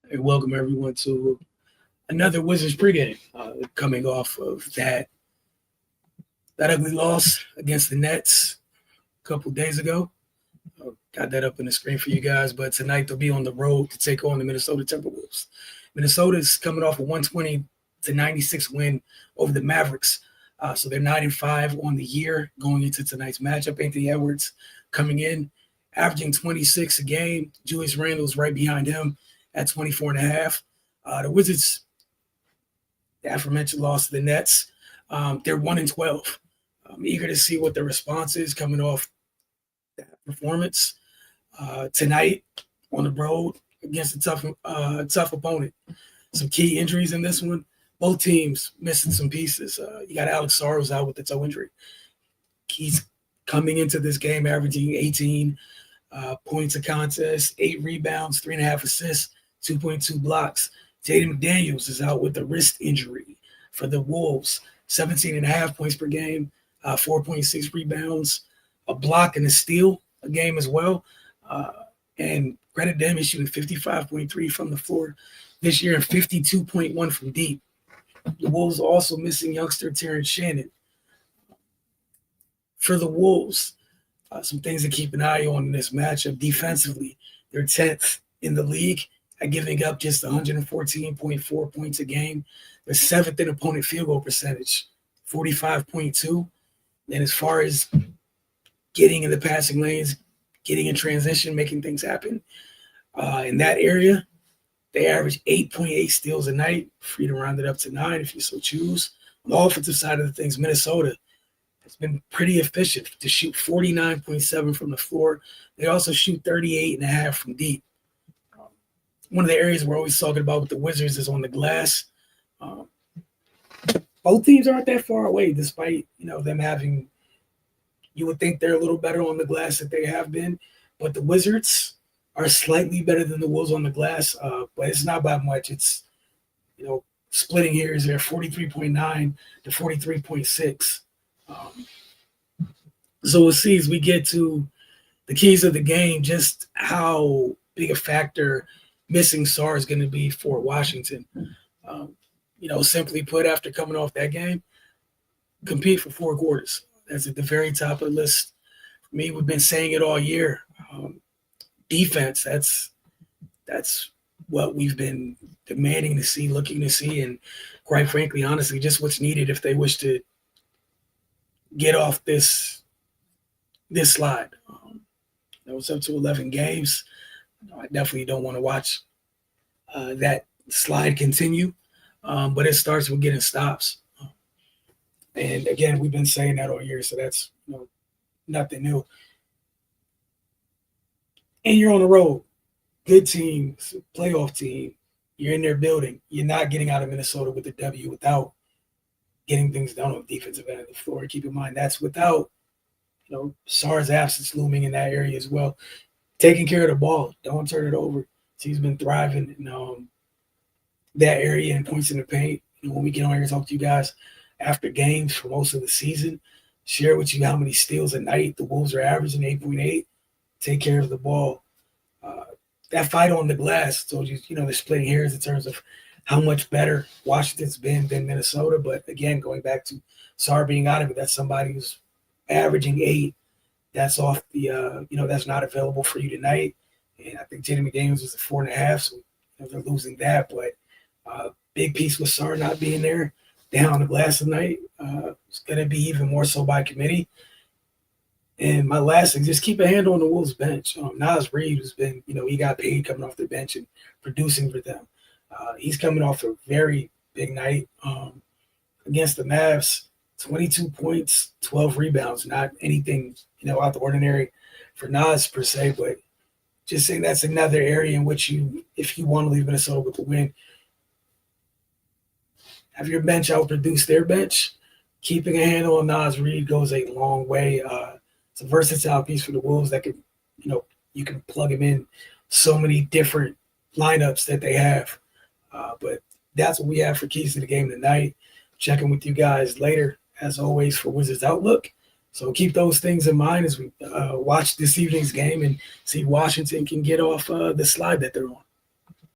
And welcome everyone to another Wizards pregame. Coming off of that ugly loss against the Nets a couple days ago. Got that up on the screen for you guys. But tonight they'll be on the road to take on the Minnesota Timberwolves. Minnesota's coming off a 120-96 win over the Mavericks. So they're 9-5 on the year going into tonight's matchup. Anthony Edwards coming in, averaging 26 a game. Julius Randle's right behind him at 24.5. The Wizards, the aforementioned loss to the Nets, they're 1-12. I'm eager to see what the response is coming off that performance tonight on the road against a tough opponent. Some key injuries in this one. Both teams missing some pieces. You got Alex Saros out with a toe injury. He's coming into this game averaging 18 points a contest, 8 rebounds, 3.5 assists, 2.2 blocks. Jaden McDaniels is out with a wrist injury for the Wolves. 17.5 points per game, 4.6 rebounds, a block and a steal a game as well. And credit to him, he's shooting 55.3 from the floor this year and 52.1 from deep. The Wolves also missing youngster Terrence Shannon. For the Wolves, some things to keep an eye on in this matchup. Defensively, they're 10th in the league at giving up just 114.4 points a game. They're 7th in opponent field goal percentage, 45.2. And as far as getting in the passing lanes, getting in transition, making things happen, in that area, they average 8.8 steals a night, free to round it up to 9 if you so choose. On the offensive side of the things, Minnesota has been pretty efficient to shoot 49.7 from the floor. They also shoot 38.5 from deep. One of the areas we're always talking about with the Wizards is on the glass. Both teams aren't that far away, despite them having. You would think they're a little better on the glass than they have been, but the Wizards are slightly better than the Wolves on the glass, but it's not by much. It's splitting here is there 43.9 to 43.6. So we'll see as we get to the keys of the game, just how big a factor missing Sar is going to be for Washington. Simply put, after coming off that game, compete for 4 quarters. That's at the very top of the list. For me, we've been saying it all year. Defense, that's what we've been demanding to see, looking to see, and quite frankly, honestly, just what's needed if they wish to get off this slide. It's up to 11 games. I definitely don't want to watch that slide continue, but it starts with getting stops. And again, we've been saying that all year, so that's nothing new. And you're on the road. Good team, playoff team. You're in their building. You're not getting out of Minnesota with a W without getting things done on the defensive end of the floor. Keep in mind, that's without Sar's absence looming in that area as well. Taking care of the ball. Don't turn it over. He's been thriving in that area and points in the paint. When we get on here and talk to you guys after games for most of the season, share with you how many steals a night the Wolves are averaging, 8.8. Take care of the ball. That fight on the glass told you, they're splitting hairs in terms of how much better Washington's been than Minnesota. But again, going back to Sar being out of it, that's somebody who's averaging 8. That's off the, that's not available for you tonight. And I think Jaden McDaniels was at 4.5, so they're losing that. But big piece with Sar not being there down on the glass tonight. It's going to be even more so by committee. And my last thing, just keep a handle on the Wolves bench. Naz Reid has been, he got paid coming off the bench and producing for them. He's coming off a very big night against the Mavs. 22 points, 12 rebounds. Not anything, out the ordinary for Naz per se, but just saying that's another area in which if you want to leave Minnesota with the win, have your bench outproduce their bench. Keeping a handle on Naz Reid goes a long way. It's a versatile piece for the Wolves that can, you can plug him in so many different lineups that they have. But that's what we have for keys to the game tonight. Checking with you guys later, as always, for Wizards Outlook. So keep those things in mind as we watch this evening's game and see Washington can get off the slide that they're on.